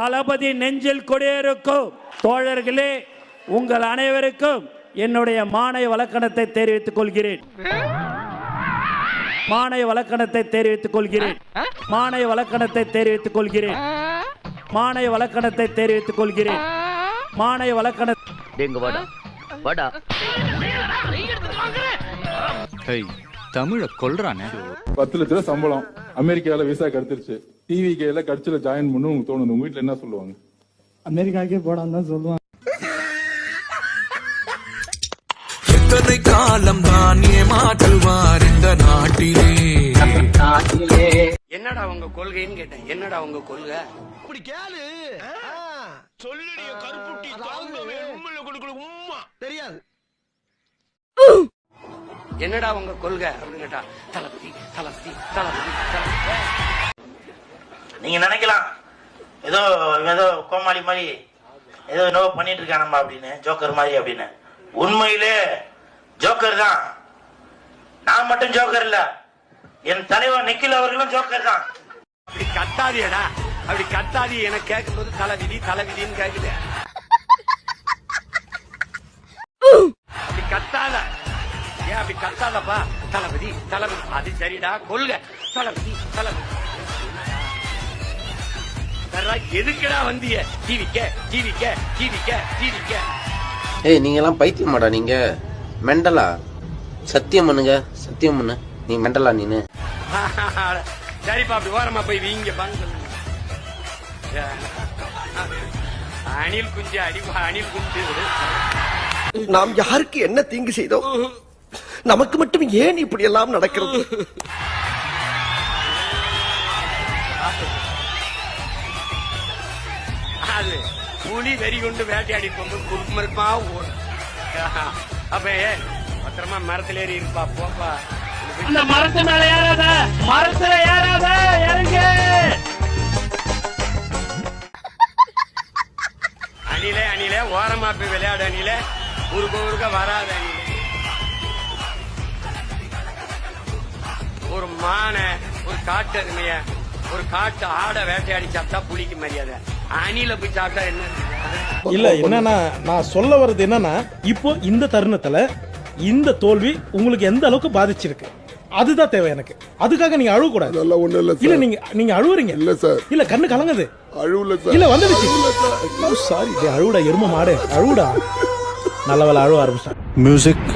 தளபதி நெஞ்சில் கொடியிருக்கும். தோழர்களே, உங்கள் அனைவருக்கும் என்னுடைய மானை வழக்கணத்தை தெரிவித்துக் கொள்கிறேன். மானை வழக்கணத்தை தெரிவித்துக் கொள்கிறேன். மானை வழக்கணத்தை தெரிவித்துக் கொள்கிறேன். மானை வழக்கணத்தை தெரிவித்துக் கொள்கிறேன். மானை வழக்கண தமிழ கொல்றானே. 10 லட்ச ரூபாய் சம்பளம், அமெரிக்கால விசா கிடைச்சிருச்சு, டிவிகேல கட்சியில ஜாயின் பண்ணு உங்களுக்கு தோணுது, உங்க வீட்டுல என்ன சொல்லுவாங்க? அமெரிக்காக்கே போடான்னு தான் சொல்லுவாங்க. எத்தனை காலம் தான் ஏமாற்றுவார் இந்த நாட்டிலே. என்னடா உங்க கொள்கைன்னு கேட்டேன். என்னடா உங்க கொள்கை? அப்படி கேளு. சொல்லுடைய கருப்புட்டி தாங்கவே உம்மையில கொடுக்கல உம்மா தெரியாது. என்னடா உங்க கொள்கை அப்படின்னு கேட்டா தளபதி தளபதி தளபதி தளபதி. நீங்க நினைக்கலாம் ஏதோ ஏதோ கோமாளி மாதிரி ஏதோ என்னவோ பண்ணிட்டு இருக்கானம்மா அப்படின்னு, ஜோக்கர் மாதிரி அப்படின்னு. உண்மையிலே ஜோக்கர் தான். நான் மட்டும் ஜோக்கர் இல்ல, என் தலைவர் நிக்கில் அவர்களும் ஜோக்கர் தான். அப்படி கத்தாதியடா, அப்படி கத்தாதி எனக்கு கேட்கும் போது தலைவிதி தலைவிதின்னு கேக்குது. அப்படி கத்தாத, ஏன் அப்படி கத்தாதப்பா? தளபதி தளபதி அது சரிடா, கொள்கை தளபதி தளபதி. எதுக்குடா வந்திய? டிவிக்க டிவிக்க டிவிக்க டிவிக்க. ஏய், நீங்க எல்லாம் பைத்தியமாடா? நீங்க மெண்டலா? சத்தியம் பண்ணுங்க, சத்தியம் பண்ணு. நீ மெண்டலா நீனு? சரிப்பா, அப்படி ஓரமா போய் வீங்க பாங்க. அணில் குஞ்சு அடிப்பா, அணில் குஞ்சு. நாம் யாருக்கு என்ன தீங்கு செய்தோம்? நமக்கு மட்டும் ஏன் இப்படி எல்லாம் நடக்கிறது? அது புலி வெறி கொண்டு வேட்டையாடி போகும்போது குறுக்குமருப்பா ஓடும். அப்ப பத்திரமா மரத்துல ஏறி இருப்பா. போப்பா, அந்த மரத்து மேல ஏறாத, மரத்துல ஏறாத, இறங்கு. அணிலே அணிலே ஓரமா போய் விளையாடு. அணிலே ஊருக்கு ஊருக்க வராத. அணிலே ஒரு மானை, ஒரு காட்டு அருமைய, ஒரு காட்டு ஆடை வேட்டையாடி சாப்பிட்டா புலிக்கு மரியாதை. அணில போய் சாப்பிட்டா என்ன? இல்ல, என்னன்னா நான் சொல்ல வர்றது என்னன்னா, இப்போ இந்த தருணத்துல இந்த தோல்வி உங்களுக்கு எந்த அளவுக்கு பாதிச்சிருக்கு அதுதான் தேவை எனக்கு. அதுக்காக நீங்க அழுவ கூடாது. இல்ல, நீங்க அழுவுறீங்க. இல்ல சார், இல்ல கண்ணு கலங்குது. அழுவல சார். இல்ல வந்துடுச்சு. சாரி, அழுவுடா எரும மாடு, அழுவுடா. நல்ல வேலை அழுவ ஆரம்பிச்சேன். மியூசிக்